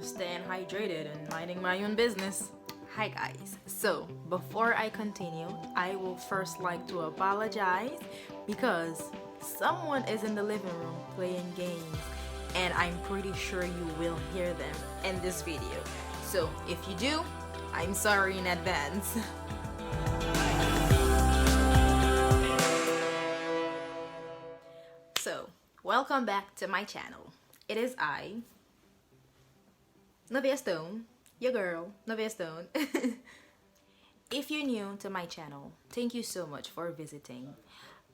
staying hydrated and minding my own business. Hi guys, so before I continue, I will first like to apologize because someone is in the living room playing games and I'm pretty sure you will hear them in this video. So if you do, I'm sorry in advance. So, welcome back to my channel. It is I, Nevaeha Stone, your girl, Nevaeha Stone. If you're new to my channel, thank you so much for visiting.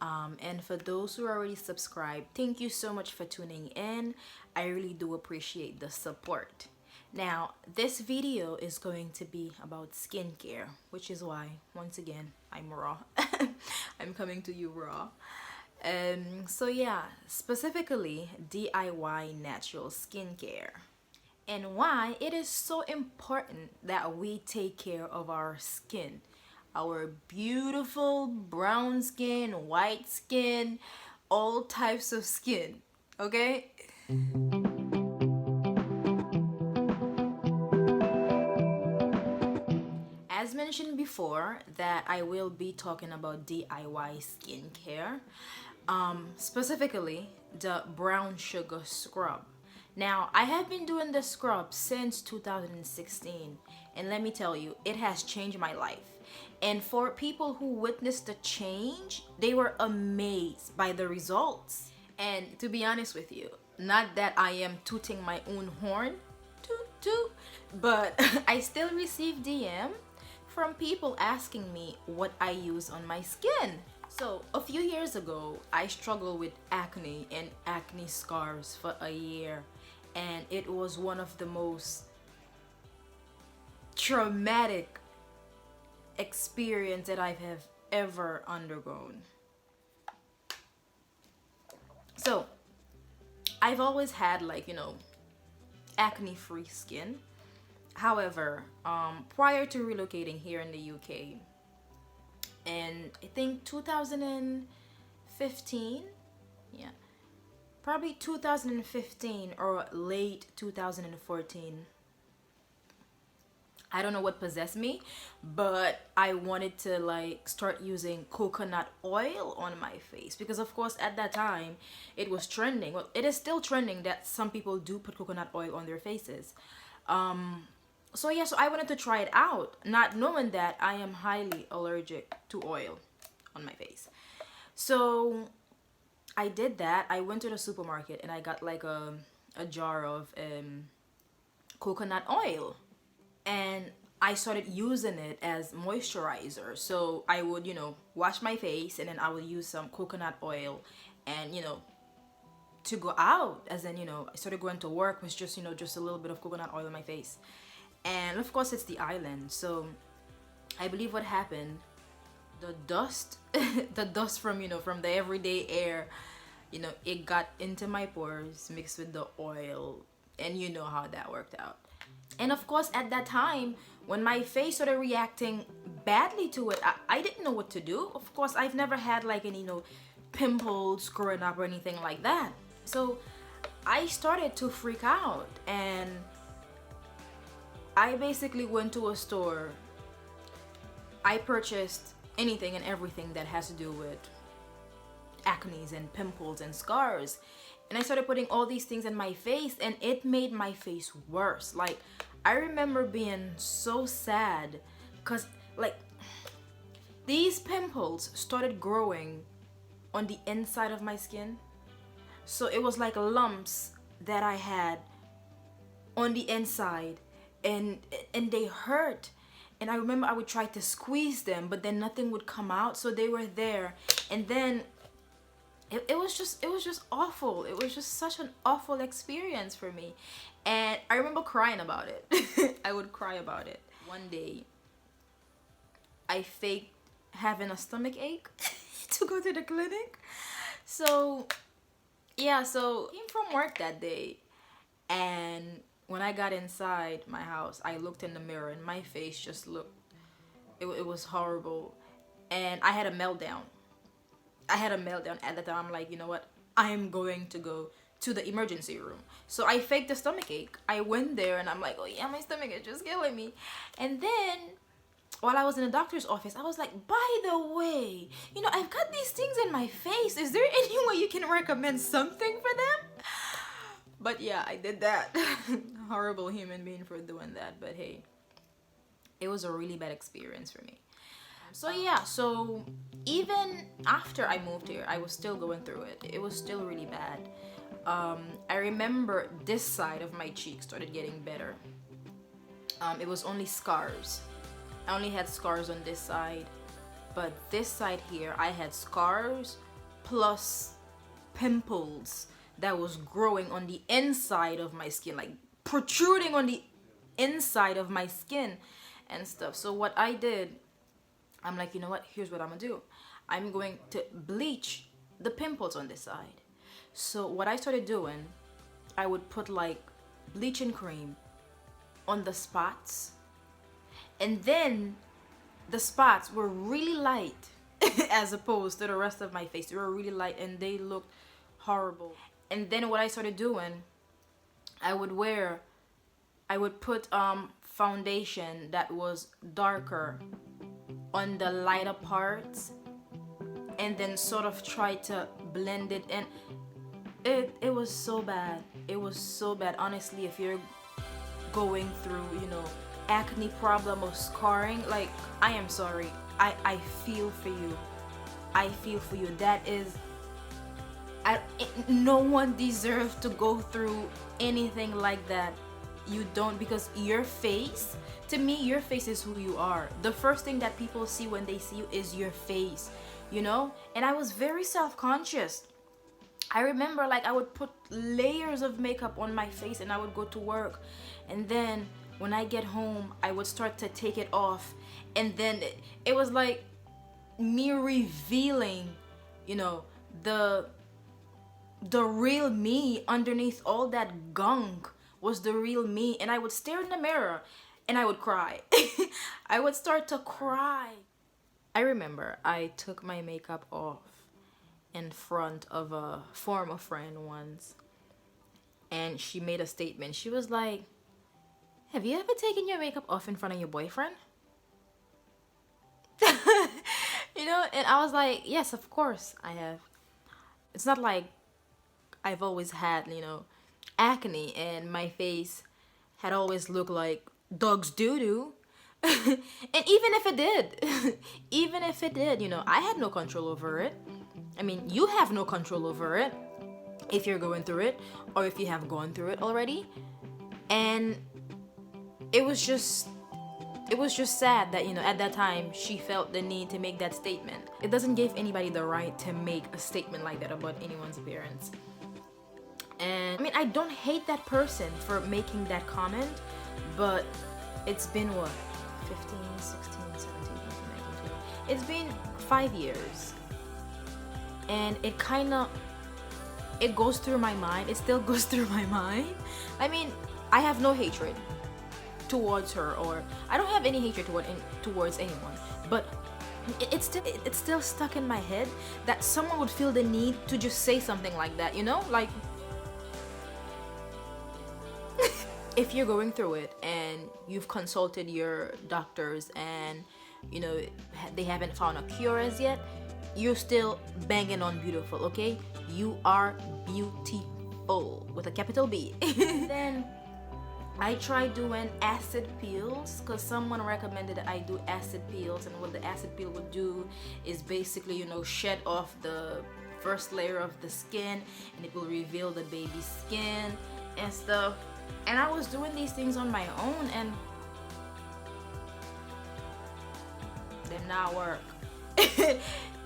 And for those who are already subscribed, thank you so much for tuning in. I really do appreciate the support. Now, this video is going to be about skincare, which is why, once again, I'm raw. I'm coming to you raw. So yeah, specifically DIY natural skincare and why it is so important that we take care of our skin, our beautiful brown skin, white skin, all types of skin, okay? As mentioned before, that I will be talking about DIY skincare, specifically the brown sugar scrub. Now, I have been doing the scrub since 2016, and let me tell you, it has changed my life. And for people who witnessed the change, they were amazed by the results. And to be honest with you, not that I am tooting my own horn, toot toot, but I still receive DM from people asking me what I use on my skin. So a few years ago, I struggled with acne and acne scars for a year, and it was one of the most traumatic experience that I have ever undergone. So I've always had, like, acne free skin. However, prior to relocating here in the UK, and I think 2015, yeah, probably 2015 or late 2014, I don't know what possessed me, but I wanted to like start using coconut oil on my face because of course at that time it was trending. Well, it is still trending that some people do put coconut oil on their faces. So yeah, so I wanted to try it out, not knowing that I am highly allergic to oil on my face. So I did that. I went to the supermarket and I got like a jar of coconut oil, and I started using it as moisturizer. So I would, wash my face and then I would use some coconut oil and, to go out, as in, I started going to work with just, just a little bit of coconut oil on my face. And of course it's the island, so I believe what happened, the dust the dust from from the everyday air, it got into my pores mixed with the oil, and you know how that worked out. And of course at that time when my face started reacting badly to it, I didn't know what to do. Of course I've never had like any pimples growing up or anything like that, so I started to freak out, and I basically went to a store. I purchased anything and everything that has to do with acne and pimples and scars, and I started putting all these things in my face, and it made my face worse. Like, I remember being so sad because like these pimples started growing on the inside of my skin, so it was like lumps that I had on the inside, and they hurt. And I remember I would try to squeeze them, but then nothing would come out, so they were there. And then it was just awful. It was just such an awful experience for me, and I remember crying about it. I would cry about it. One day I faked having a stomach ache to go to the clinic. So yeah, so I came from work that day, and when I got inside my house, I looked in the mirror and my face just looked, it was horrible. And I had a meltdown. At the time. I'm like, you know what? I am going to go to the emergency room. So I faked a stomach ache. I went there and I'm like, oh yeah, my stomach is just killing me. And then while I was in the doctor's office, I was like, by the way, you know, I've got these things in my face. Is there any way you can recommend something for them? But yeah, I did that. Horrible human being for doing that. But hey, it was a really bad experience for me. So yeah, so even after I moved here, I was still going through it. It was still really bad. I remember this side of my cheek started getting better. It was only scars. I only had scars on this side, but this side here, I had scars plus pimples that was growing on the inside of my skin, like protruding on the inside of my skin and stuff. So what I did, I'm like, you know what, here's what I'm gonna do. I'm going to bleach the pimples on this side. So what I started doing, I would put like bleaching cream on the spots, and then the spots were really light as opposed to the rest of my face. They were really light and they looked horrible. And then what I started doing, I would put foundation that was darker on the lighter parts and then sort of try to blend it in. It was so bad. It was so bad. Honestly, if you're going through, you know, acne problem or scarring, like, I am sorry. I feel for you. I feel for you. That is, no one deserves to go through anything like that. You don't, because your face, to me, your face is who you are. The first thing that people see when they see you is your face, you know? And I was very self-conscious. I remember, like, I would put layers of makeup on my face and I would go to work, and then when I get home I would start to take it off, and then it was like me revealing, you know, the real me underneath all that gunk was the real me. And I would stare in the mirror and I would cry. I would start to cry. I remember I took my makeup off in front of a former friend once, and she made a statement. She was like, have you ever taken your makeup off in front of your boyfriend? You know, and I was like, yes, of course I have. It's not like I've always had, you know, acne and my face had always looked like dog's doo-doo. And even if it did, even if it did, you know, I had no control over it. I mean, you have no control over it if you're going through it or if you have gone through it already. And it was just sad that, you know, at that time she felt the need to make that statement. It doesn't give anybody the right to make a statement like that about anyone's appearance. And I mean, I don't hate that person for making that comment, but it's been what, 15, 16, 17, 18, 19, 20. It's been 5 years. And it goes through my mind. It still goes through my mind. I mean, I have no hatred towards her, or I don't have any hatred towards anyone, but it's still stuck in my head that someone would feel the need to just say something like that, you know? Like, if you're going through it and you've consulted your doctors and, you know, they haven't found a cure as yet, you're still banging on beautiful, okay? You are beautiful with a capital B. Then I tried doing acid peels because someone recommended that I do acid peels, and what the acid peel would do is basically, you know, shed off the first layer of the skin and it will reveal the baby's skin and stuff. And I was doing these things on my own and they did not work.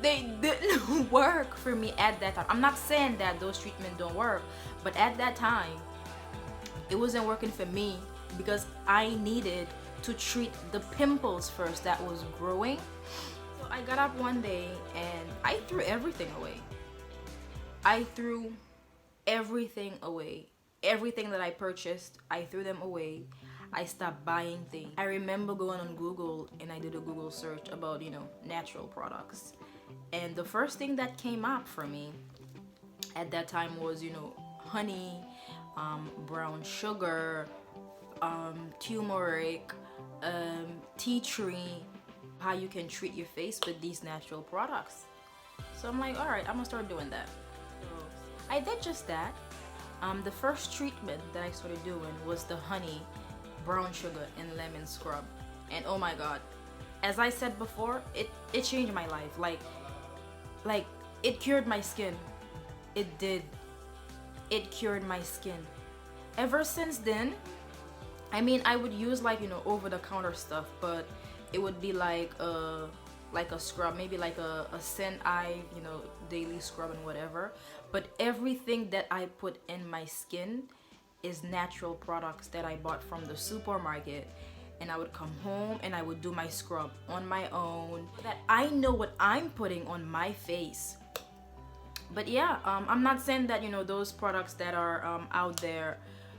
They didn't work for me at that time. I'm not saying that those treatments don't work, but at that time it wasn't working for me because I needed to treat the pimples first that was growing. So I got up one day and I threw everything away. I threw everything away. Everything that I purchased, I threw them away. I stopped buying things. I remember going on Google and I did a Google search about, you know, natural products. And the first thing that came up for me at that time was, you know, honey, brown sugar, turmeric, tea tree, how you can treat your face with these natural products. So I'm like, all right, I'm gonna start doing that. So I did just that. The first treatment that I started doing was the honey, brown sugar, and lemon scrub. And oh my god, as I said before, it changed my life. Like it cured my skin. It did. It cured my skin. Ever since then, I mean, I would use like, over the counter stuff, but it would be like a scrub, maybe like a Sen Eye, daily scrub and whatever. But everything that I put in my skin is natural products that I bought from the supermarket. And I would come home and I would do my scrub on my own, that I know what I'm putting on my face. But yeah, I'm not saying that, those products that are out there,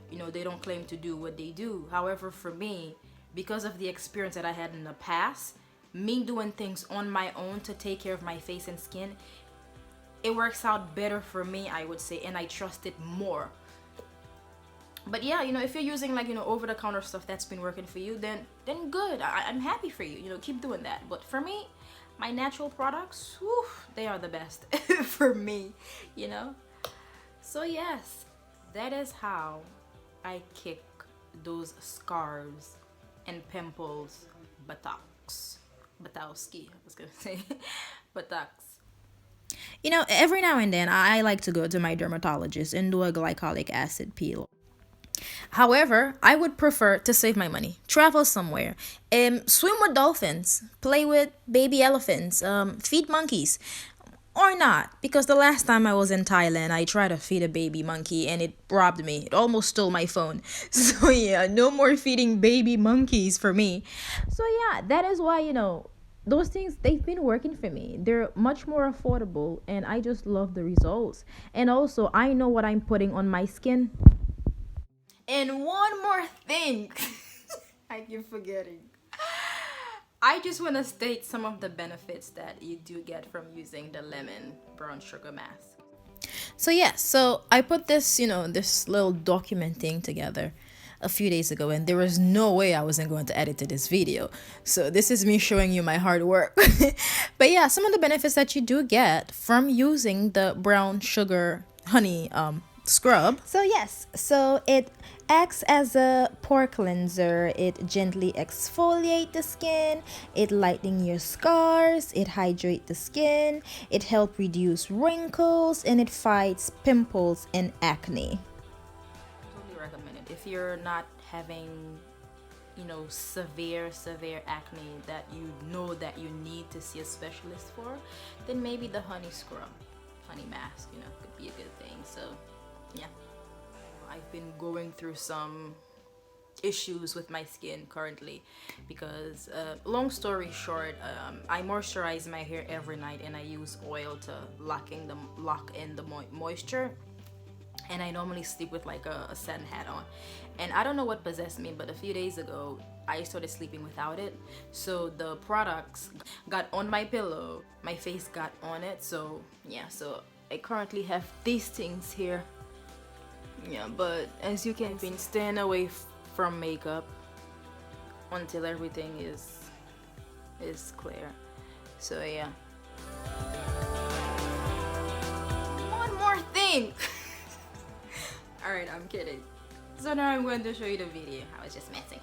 they don't claim to do what they do. However, for me, because of the experience that I had in the past, me doing things on my own to take care of my face and skin, it works out better for me, I would say, and I trust it more. But yeah, if you're using like, over-the-counter stuff that's been working for you, then good. I'm happy for you. Keep doing that. But for me, my natural products, whew, they are the best for me, So yes, that is how I kick those scars and pimples Batowski, I was gonna say buttocks. Every now and then I like to go to my dermatologist and do a glycolic acid peel. However, I would prefer to save my money, travel somewhere, swim with dolphins, play with baby elephants, feed monkeys, or not. Because the last time I was in Thailand, I tried to feed a baby monkey and it robbed me. It almost stole my phone. So yeah, no more feeding baby monkeys for me. So yeah, that is why, those things, they've been working for me. They're much more affordable and I just love the results. And also, I know what I'm putting on my skin. And one more thing, I keep forgetting. I just want to state some of the benefits that you do get from using the lemon brown sugar mask. So yeah, so I put this, this little document thing together a few days ago, and there was no way I wasn't going to edit to this video. So this is me showing you my hard work. But yeah, some of the benefits that you do get from using the brown sugar honey scrub. So yes, so it acts as a pore cleanser. It gently exfoliate the skin, it lighten your scars, it hydrate the skin, it help reduce wrinkles, and it fights pimples and acne. Totally recommend it if you're not having severe acne that that you need to see a specialist for. Then maybe the honey scrub, honey mask, could be a good thing. So yeah, I've been going through some issues with my skin currently because long story short, I moisturize my hair every night and I use oil to lock in the moisture, and I normally sleep with like a satin hat on. And I don't know what possessed me, but a few days ago I started sleeping without it. So the products got on my pillow, my face got on it. So yeah, so I currently have these things here. Yeah, but as you can see, staying away from makeup until everything is clear. So yeah. One more thing. All right, I'm kidding. So now I'm going to show you the video. I was just messing.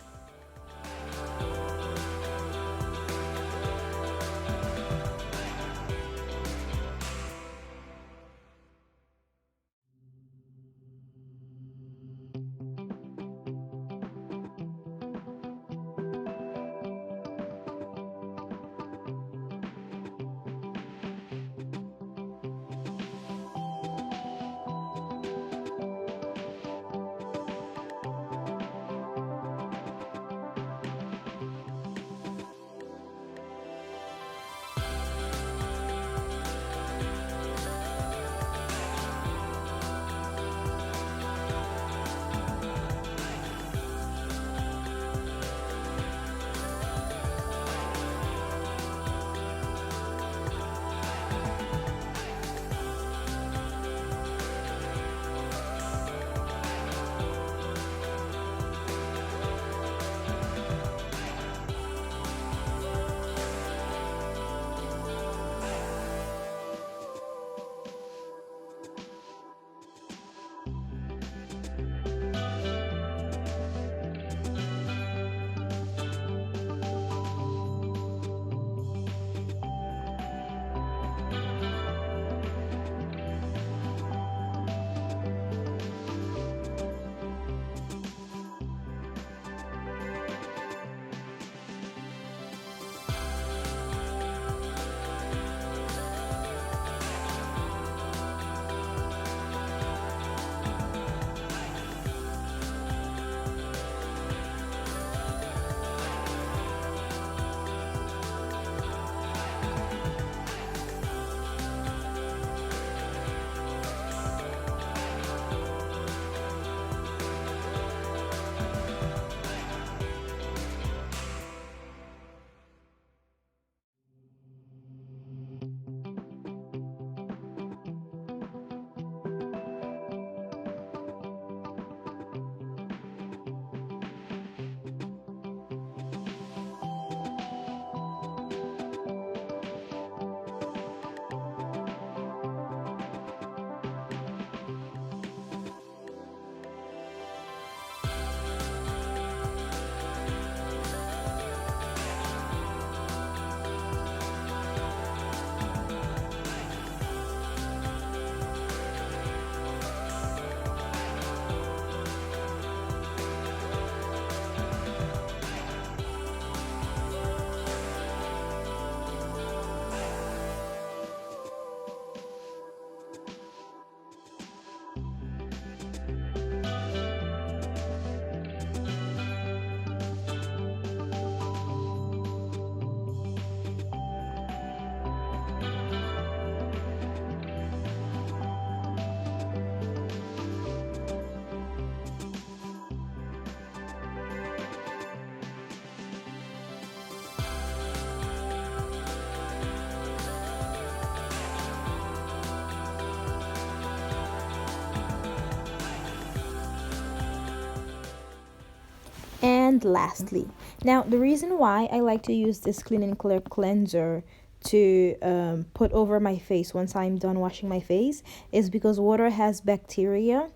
And lastly, now the reason why I like to use this Clean and Clear cleanser to put over my face once I'm done washing my face is because water has bacteria,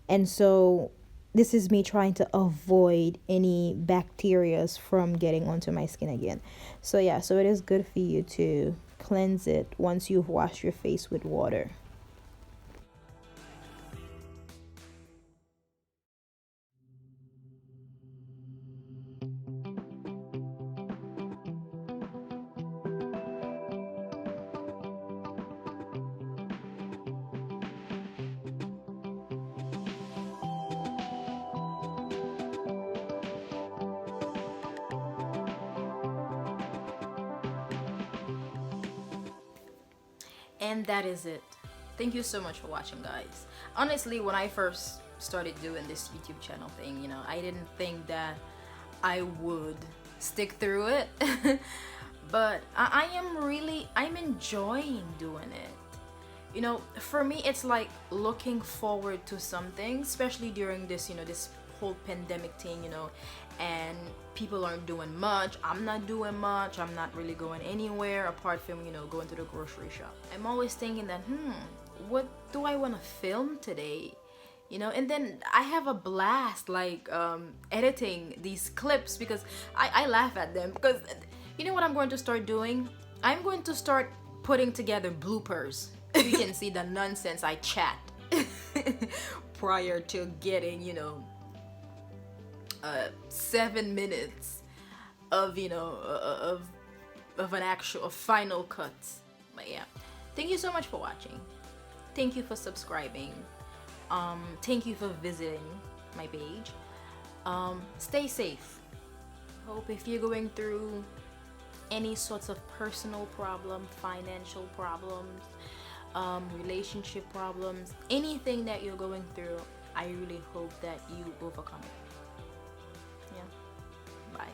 and so this is me trying to avoid any bacterias from getting onto my skin again. So yeah, so it is good for you to cleanse it once you've washed your face with water. And that is it. Thank you so much for watching, guys. Honestly, when I first started doing this YouTube channel thing, I didn't think that I would stick through it. But I'm enjoying doing it. For me, it's like looking forward to something, especially during this whole pandemic thing, and people aren't doing much. I'm not doing much. I'm not really going anywhere apart from, going to the grocery shop. I'm always thinking that, what do I want to film today? And then I have a blast like editing these clips because I laugh at them because you know what I'm going to start doing? I'm going to start putting together bloopers. You can see the nonsense I chat prior to getting 7 minutes of an actual final cut. But yeah, thank you so much for watching. Thank you for subscribing. Thank you for visiting my page. Stay safe. Hope if you're going through any sorts of personal problem, financial problems, relationship problems, anything that you're going through, I really hope that you overcome it. Yeah. Bye.